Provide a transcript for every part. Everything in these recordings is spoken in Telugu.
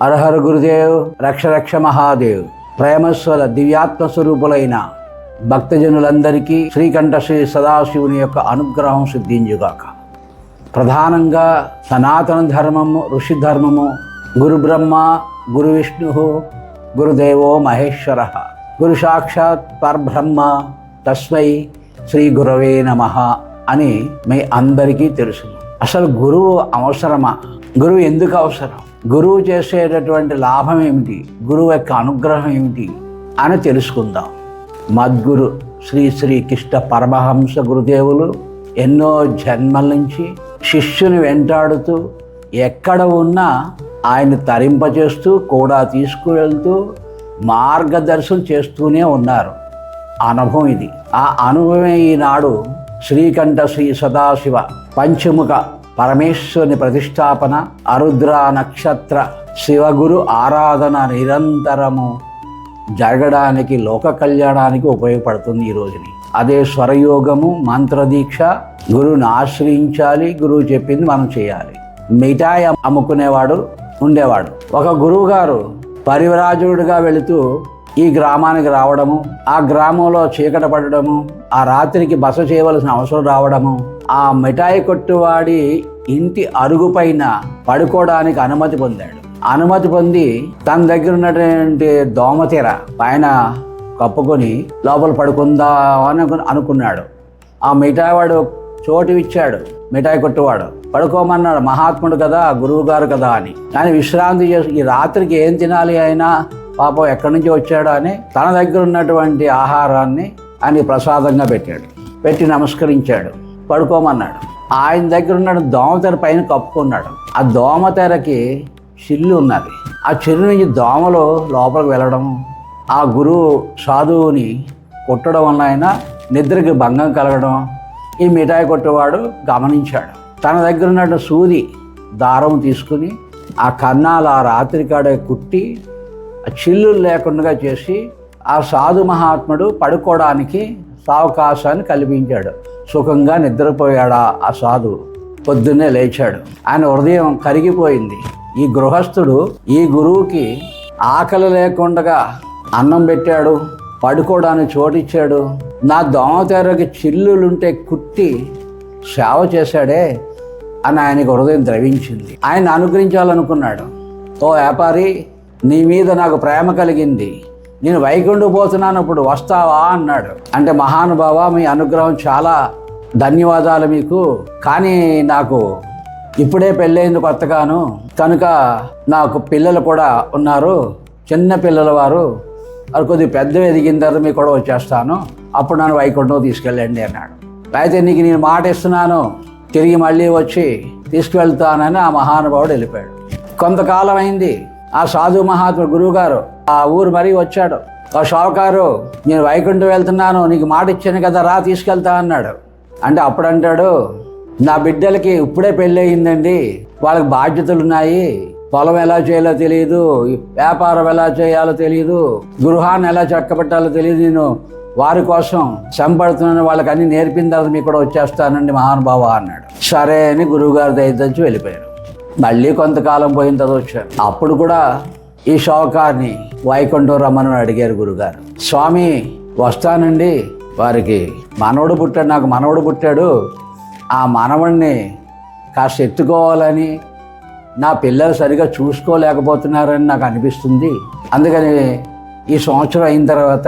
హరహర గురుదేవ్, రక్ష రక్ష మహాదేవ్. ప్రేమస్వల దివ్యాత్మ స్వరూపులైన భక్తజనులందరికీ శ్రీకంఠ శ్రీ సదాశివుని యొక్క అనుగ్రహం సిద్ధించుగాక. ప్రధానంగా సనాతన ధర్మము, ఋషి ధర్మము, గురు బ్రహ్మ, గురు విష్ణు, గురుదేవో మహేశ్వర, గురు సాక్షాత్ పరబ్రహ్మ, తస్మై శ్రీ గురవే నమః అని మీ అందరికీ తెలుసు. అసలు గురువు అవసరమా? గురువు ఎందుకు అవసరం? గురువు చేసేటటువంటి లాభం ఏమిటి? గురువు యొక్క అనుగ్రహం ఏమిటి అని తెలుసుకుందాం. మద్గురు శ్రీ శ్రీ కృష్ణ పరమహంస గురుదేవులు ఎన్నో జన్మల నుంచి శిష్యుని వెంటాడుతూ ఎక్కడ ఉన్నా ఆయన తరింపచేస్తూ కూడా తీసుకువెళ్తూ మార్గదర్శనం చేస్తూనే ఉన్నారు. అనుభవం ఇది. ఆ అనుభవమే ఈనాడు శ్రీకంఠ శ్రీ సదాశివ పంచముఖ పరమేశ్వరుని ప్రతిష్టాపన, అరుద్ర నక్షత్ర శివగురు ఆరాధన నిరంతరము జరగడానికి, లోక కళ్యాణానికి ఉపయోగపడుతుంది ఈ రోజుని. అదే స్వరయోగము, మంత్రదీక్ష. గురువుని ఆశ్రయించాలి, గురువు చెప్పింది మనం చేయాలి. మిఠాయి అమ్ముకునేవాడు ఉండేవాడు. ఒక గురువు గారు పరివ్రాజకుడిగా వెళుతూ ఈ గ్రామానికి రావడము, ఆ గ్రామంలో చీకట పడడము, ఆ రాత్రికి బస చేయవలసిన అవసరం రావడము, ఆ మిఠాయి కొట్టువాడి ఇంటి అరుగుపైన పడుకోవడానికి అనుమతి పొందాడు. అనుమతి పొంది తన దగ్గర ఉన్నటువంటి దోమతెర పైన కప్పుకొని లోపల పడుకుందా అని అనుకున్నాడు. ఆ మిఠాయి వాడు చోటు ఇచ్చాడు. మిఠాయి కొట్టువాడు పడుకోమన్నాడు. మహాత్ముడు కదా, గురువు గారు కదా అని. కానీ విశ్రాంతి చేసి ఈ రాత్రికి ఏం తినాలి అయినా పాపం ఎక్కడి నుంచి వచ్చాడు అని తన దగ్గర ఉన్నటువంటి ఆహారాన్ని ఆయన ప్రసాదంగా పెట్టాడు. పెట్టి నమస్కరించాడు. పడుకోమన్నాడు. ఆయన దగ్గర ఉన్న దోమతెర పైన కప్పుకున్నాడు. ఆ దోమతెరకి చిల్లు ఉన్నది. ఆ చిల్లు నుంచి దోమలు లోపలికి వెళ్ళడం, ఆ గురువు సాధువుని కొట్టడం వల్ల ఆయన నిద్రకి భంగం కలగడం ఈ మిఠాయి కొట్టేవాడు గమనించాడు. తన దగ్గర ఉన్న సూది దారం తీసుకుని ఆ కన్నాలు ఆ రాత్రి కాడ కుట్టి ఆ చిల్లు లేకుండా చేసి ఆ సాధు మహాత్ముడు పడుకోవడానికి అవకాశాన్ని కల్పించాడు. సుఖంగా నిద్రపోయాడు ఆ సాధువు. పొద్దున్నే లేచాడు. ఆయన హృదయం కరిగిపోయింది. ఈ గృహస్థుడు ఈ గురువుకి ఆకలి లేకుండా అన్నం పెట్టాడు, పడుకోవడానికి చోటిచ్చాడు, నా దోమతెరకి చిల్లులుంటే కుట్టి సేవ చేశాడే అని ఆయనకు హృదయం ద్రవించింది. ఆయన అనుగ్రహించాలనుకున్నాడు. ఓ వ్యాపారి, నీ మీద నాకు ప్రేమ కలిగింది, నేను వైకుంఠం పోతున్నాను, ఇప్పుడు వస్తావా అన్నాడు. అంటే మహానుభావ, మీ అనుగ్రహం చాలా ధన్యవాదాలు మీకు. కానీ నాకు ఇప్పుడే పెళ్ళైంది కొత్తగాను, కనుక నాకు పిల్లలు కూడా ఉన్నారు, చిన్న పిల్లల వారు కొద్దిగా పెద్ద ఎదిగిన తర్వాత మీకు కూడా వచ్చేస్తాను, అప్పుడు నన్ను వైకుంఠం తీసుకెళ్ళండి అన్నాడు. అయితే నీకు నేను మాట ఇస్తున్నాను, తిరిగి మళ్ళీ వచ్చి తీసుకువెళ్తానని ఆ మహానుభావుడు వెళ్ళిపోయాడు. కొంతకాలం అయింది. ఆ సాధు మహాత్ముడు గురువు గారు ఆ ఊరు మరీ వచ్చాడు. ఆ షావుకారు, నేను వైకుంఠం వెళ్తున్నాను, నీకు మాట ఇచ్చాను కదా, రా తీసుకెళ్తా అన్నాడు. అంటే అప్పుడు అంటాడు, నా బిడ్డలకి ఇప్పుడే పెళ్ళి అయిందండి, వాళ్ళకి బాధ్యతలు ఉన్నాయి, పొలం ఎలా చేయాలో తెలియదు, వ్యాపారం ఎలా చేయాలో తెలియదు, గృహాన్ని ఎలా చక్కబెట్టాలో తెలియదు, నేను వారి కోసం సంపడుతున్నాను, వాళ్ళకి అన్ని నేర్పిన తర్వాత మీకు కూడా వచ్చేస్తానండి మహానుభావ అన్నాడు. సరే అని గురువుగారు దయచేసి వెళ్ళిపోయారు. మళ్ళీ కొంతకాలం పోయిన తర్వాత వచ్చారు. అప్పుడు కూడా ఈ షావుకార్ని వైకుంఠం రమ్మని అడిగారు గురుగారు. స్వామి, వస్తానండి, వారికి మనవడు పుట్టాడు, నాకు మనవడు పుట్టాడు, ఆ మనవడిని కాస్త ఎత్తుకోవాలని, నా పిల్లలు సరిగా చూసుకోలేకపోతున్నారని నాకు అనిపిస్తుంది, అందుకని ఈ సంవత్సరం అయిన తర్వాత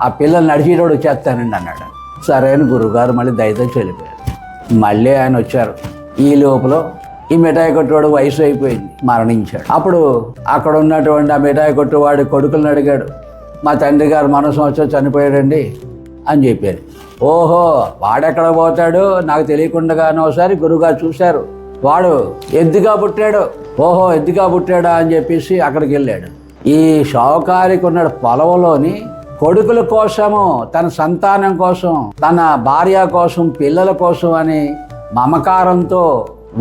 ఆ పిల్లలు నడిచేటోడు వచ్చేస్తానండి అన్నాడు. సరే అని గురువుగారు మళ్ళీ దయచేసి వెళ్ళిపోయారు. మళ్ళీ ఆయన వచ్చారు. ఈ లోపల ఈ మిఠాయి కొట్టువాడు వయసు అయిపోయింది, మరణించాడు. అప్పుడు అక్కడ ఉన్నటువంటి ఆ మిఠాయి కొట్టువాడు కొడుకులను అడిగాడు, మా తండ్రి గారు మన సంవత్సరం చనిపోయాడండి అని చెప్పారు. ఓహో, వాడెక్కడ పోతాడు నాకు తెలియకుండానే ఒకసారి గురువుగారు చూశారు, వాడు ఎద్దుగా పుట్టాడు. ఓహో, ఎద్దుగా పుట్టాడా అని చెప్పేసి అక్కడికి వెళ్ళాడు. ఈ షావుకారికి ఉన్న పొలంలోని కొడుకుల కోసము, తన సంతానం కోసం, తన భార్య కోసం, పిల్లల కోసం అని మమకారంతో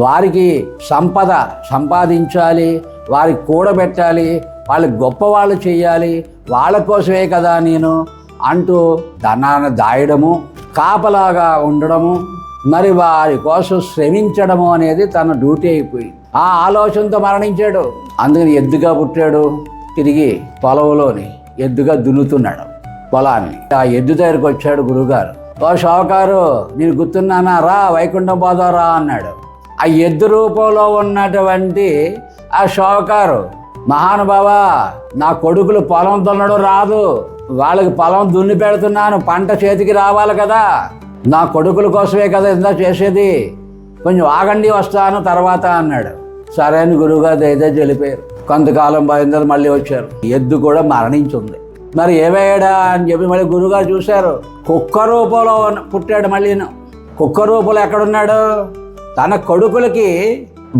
వారికి సంపద సంపాదించాలి, వారికి కూడబెట్టాలి, వాళ్ళకి గొప్పవాళ్ళు చేయాలి, వాళ్ళ కోసమే కదా నేను అంటూ ధనాన్ని దాయడము, కాపలాగా ఉండడము, మరి వారి కోసం శ్రమించడము అనేది తన డ్యూటీ అయిపోయింది. ఆ ఆలోచనతో మరణించాడు. అందుకని ఎద్దుగా పుట్టాడు. తిరిగి పొలంలోని ఎద్దుగా దున్నుతున్నాడు పొలాన్ని. ఆ ఎద్దు దగ్గరికి వచ్చాడు గురువుగారు. ఓ షావుకారు, నేను గుర్తున్నానా, రా వైకుంఠం పోదాం రా అన్నాడు. ఆ ఎద్దు రూపంలో ఉన్నటువంటి ఆ షావుకారు, మహానుభావ, నా కొడుకులు పొలం దున్నడం రాదు, వాళ్ళకి పొలం దున్ని పెడుతున్నాను, పంట చేతికి రావాలి కదా, నా కొడుకుల కోసమే కదా ఇందా చేసేది, కొంచెం ఆగండి వస్తాను తర్వాత అన్నాడు. సరే అని గురువుగారు దయచేసి వెళ్ళిపోయారు. కొంతకాలం పోయిన తర్వాత మళ్ళీ వచ్చారు. ఎద్దు కూడా మరణించింది. మరి ఏమయ్యాడా అని చెప్పి మళ్ళీ గురువుగారు చూశారు. కుక్క రూపంలో పుట్టాడు. మళ్ళీ కుక్క రూపంలో ఎక్కడున్నాడు? తన కొడుకులకి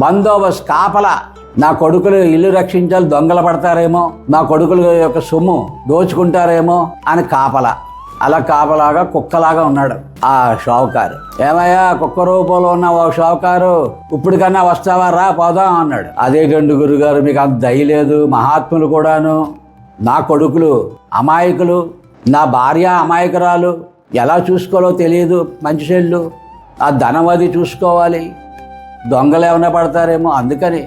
బందోబస్తు, కాపలా. నా కొడుకులు ఇల్లు రక్షించాలి, దొంగలు పడతారేమో, నా కొడుకుల యొక్క సొమ్ము దోచుకుంటారేమో అని కాపలా. అలా కాపలాగా కుక్కలాగా ఉన్నాడు ఆ షావుకారు. ఏమయ్యా, కుక్క రూపంలో ఉన్న ఓ షావుకారు, ఇప్పటికన్నా వస్తావా, రా పోదాం అన్నాడు. అదేటండి గురుగారు, మీకు అంత దయ లేదు, మహాత్ములు కూడాను, నా కొడుకులు అమాయకులు, నా భార్య అమాయకురాలు, ఎలా చూసుకోవాలో తెలియదు, మంచి చెల్లు, ఆ ధనం అది చూసుకోవాలి, దొంగలు ఏమైనా పడతారేమో, అందుకని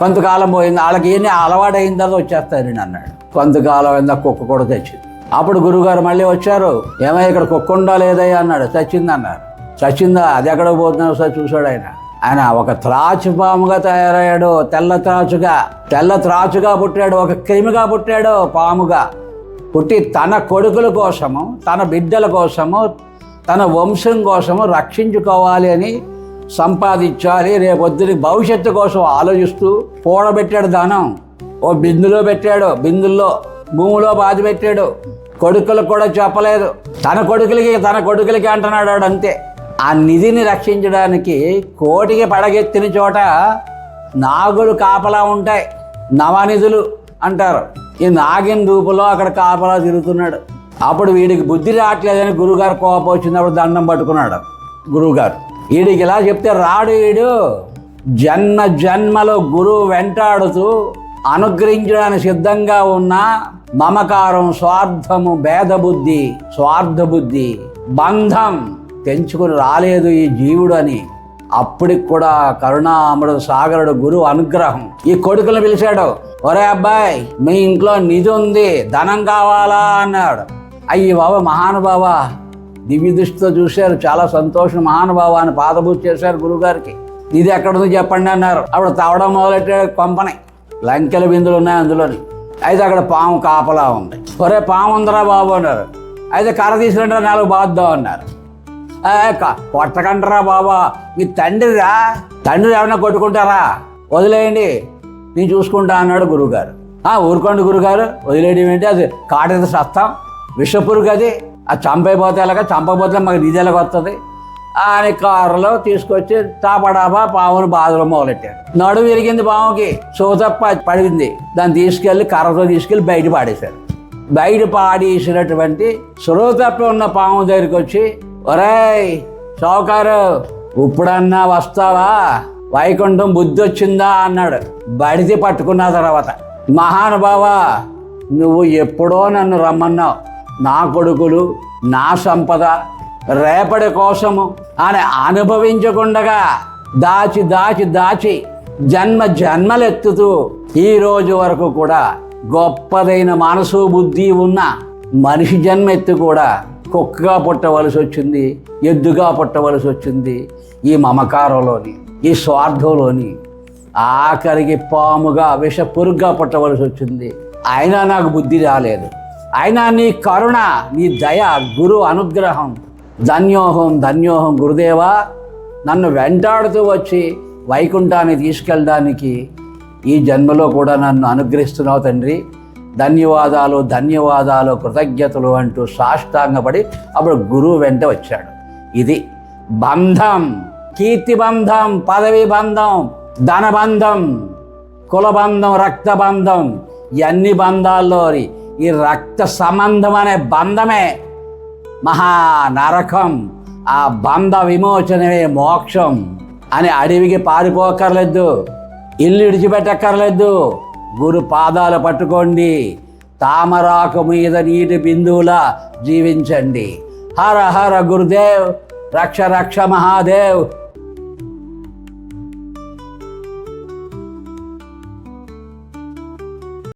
కొంతకాలం పోయింది. వాళ్ళకి ఏమి అలవాటు అయిన తర్వాత వచ్చేస్తారని అన్నాడు. కొంతకాలం అయిందా కుక్క కూడా తెచ్చింది. అప్పుడు గురువుగారు మళ్ళీ వచ్చారు. ఏమయ్య, ఇక్కడ కుక్క ఉండా లేదయ్యా అన్నాడు. చచ్చింది అన్నారు. చచ్చిందా, అది ఎక్కడ పోతున్నావు సార్ చూశాడు ఆయన. ఆయన ఒక త్రాచు పాముగా తయారయ్యాడు. తెల్ల త్రాచుగా పుట్టాడు. ఒక క్రిమిగా పుట్టాడు, పాముగా పుట్టి తన కొడుకుల కోసము, తన బిడ్డల కోసము, తన వంశం కోసము రక్షించుకోవాలి అని సంపాదించాలి, రేపొద్దుని భవిష్యత్తు కోసం ఆలోచిస్తూ కూడబెట్టాడు ధనం. ఓ బిందులో పెట్టాడు, బిందుల్లో భూమిలో బాధ పెట్టాడు. కొడుకులకు కూడా చెప్పలేదు. తన కొడుకులకి అంటున్నాడు అంతే. ఆ నిధిని రక్షించడానికి కోటికి పడగెత్తిన చోట నాగులు కాపలా ఉంటాయి, నవనిధులు అంటారు. ఈ నాగిన రూపంలో అక్కడ కాపలా తిరుగుతున్నాడు. అప్పుడు వీడికి బుద్ధి రావట్లేదని గురువుగారు కోపం వచ్చినప్పుడు దండం పట్టుకున్నాడు గురువుగారు. వీడికి ఇలా చెప్తే రాడు. వీడు జన్మలో గురువు వెంటాడుతూ అనుగ్రహించడానికి సిద్ధంగా ఉన్న మమకారం, స్వార్థము, స్వార్థ బుద్ధి, బంధం తెంచుకుని రాలేదు ఈ జీవుడు అని అప్పటికి కూడా కరుణామృత సాగరుడు గురువు అనుగ్రహం. ఈ కొడుకులను పిలిచాడు. ఒరే అబ్బాయి, మీ ఇంట్లో నిధి ఉంది, ధనం కావాలా అన్నాడు. అయ్యి బాబా, మహానుభావ, దివ్య దృష్టితో చూశారు, చాలా సంతోషం మహానుభావ అని పాదపూజ చేశారు గురువుగారికి. నిధి ఎక్కడుందో చెప్పండి అన్నారు. అప్పుడు తవ్వడం మొదలెట్టాడు. కొంపని లంకెల బిందులు ఉన్నాయి అందులోని. అయితే అక్కడ పాము కాపలా ఉంది. ఒరే పాము ఉందరా బాబు అన్నారు. అయితే కర్ర తీసుకుంటారా, 4 బాద్దాం అన్నారు. కొట్టకంటారా బాబా, మీ తండ్రి ఏమైనా కొట్టుకుంటారా, వదిలేయండి, నేను చూసుకుంటా అన్నాడు గురువుగారు. ఊరుకోండి గురుగారు, వదిలేయడం ఏంటి, అది కాటేది సస్తాం, విషపురుగు, అది చంపైపోతే ఎలాగా, చంపకపోతే మాకు నిధి ఎలాగ వస్తుంది అని కారులో తీసుకొచ్చి తాపడాపా పామును బాధలో మొదలెట్టాడు. నడుము విరిగింది పాముకి, సోతప్ప పడింది. దాన్ని తీసుకెళ్ళి కర్రతో తీసుకెళ్ళి బయట పాడేశారు. బయట పాడేసినటువంటి శ్రోతప్ప ఉన్న పాము దగ్గరికి వచ్చి, ఒరేయ్ షావుకారు, ఇప్పుడన్నా వస్తావా, వైకుంఠం బుద్ధి వచ్చిందా అన్నాడు. బడితే పట్టుకున్న తర్వాత, మహానుభావ, నువ్వు ఎప్పుడో నన్ను రమ్మన్నావు, నా కొడుకులు, నా సంపద, రేపటి కోసము అని అనుభవించకుండగా దాచి జన్మలెత్తుతూ ఈ రోజు వరకు కూడా గొప్పదైన మనసు బుద్ధి ఉన్న మనిషి జన్మ ఎత్తు కూడా కుక్కగా పుట్టవలసి వచ్చింది, ఎద్దుగా పుట్టవలసి వచ్చింది. ఈ మమకారంలోని, ఈ స్వార్థంలోని ఆఖరికి పాముగా, విషపురుగ్గా పుట్టవలసి వచ్చింది. అయినా నాకు బుద్ధి రాలేదు. అయినా నీ కరుణ, నీ దయ, గురు అనుగ్రహం, ధన్యోహం గురుదేవా, నన్ను వెంటాడుతూ వచ్చి వైకుంఠాన్ని తీసుకెళ్ళడానికి ఈ జన్మలో కూడా నన్ను అనుగ్రహిస్తున్నావు తండ్రి, ధన్యవాదాలు, కృతజ్ఞతలు అంటూ సాష్టాంగపడి అప్పుడు గురువు వెంట వచ్చాడు. ఇది బంధం, కీర్తి బంధం, పదవి బంధం, ధనబంధం, కులబంధం, రక్తబంధం, ఇవన్నీ బంధాల్లో ఈ రక్త సంబంధం అనే బంధమే మహా నరకం. ఆ బంధ విమోచనమే మోక్షం అని అడవికి పారిపోకర్లేదు, ఇల్లు విడిచిపెట్టక్కర్లేదు, గురు పాదాలు పట్టుకోండి, తామరాకు మీద నీటి బిందువులా జీవించండి. హర హర గురుదేవ్, రక్ష రక్ష మహాదేవ్.